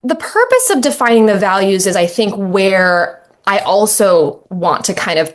the purpose of defining the values is, I think, where I also want to kind of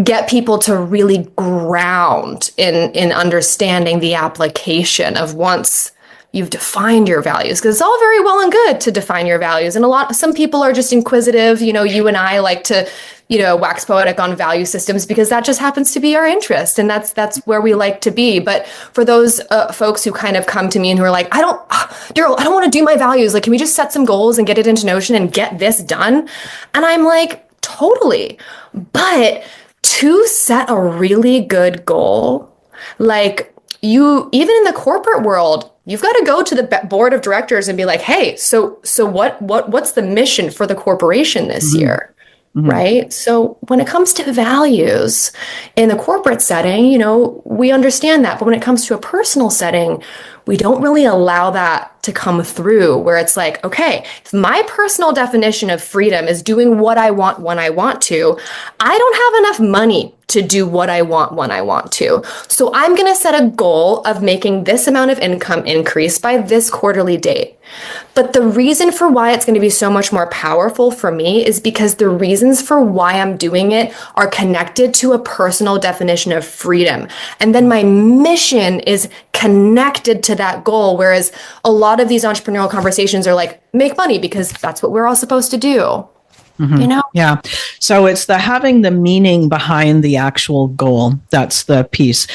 get people to really ground in understanding the application of once you've defined your values, because it's all very well and good to define your values, and some people are just inquisitive. You and I like to wax poetic on value systems because that just happens to be our interest, and that's where we like to be. But for those folks who kind of come to me and who are like, Daryl, I don't want to do my values, like, can we just set some goals and get it into Notion and get this done? And I'm like, totally. But to set a really good goal, like, even in the corporate world, you've got to go to the board of directors and be like, hey, so what's the mission for the corporation this year? Mm-hmm. Right? So when it comes to values in the corporate setting, we understand that. But when it comes to a personal setting, we don't really allow that to come through, where it's like, okay, if my personal definition of freedom is doing what I want when I want to, I don't have enough money to do what I want when I want to. So I'm going to set a goal of making this amount of income increase by this quarterly date. But the reason for why it's going to be so much more powerful for me is because the reasons for why I'm doing it are connected to a personal definition of freedom. And then my mission is connected to that goal. Whereas a lot of these entrepreneurial conversations are like, make money because that's what we're all supposed to do. Mm-hmm. Yeah. So it's having the meaning behind the actual goal. That's the piece.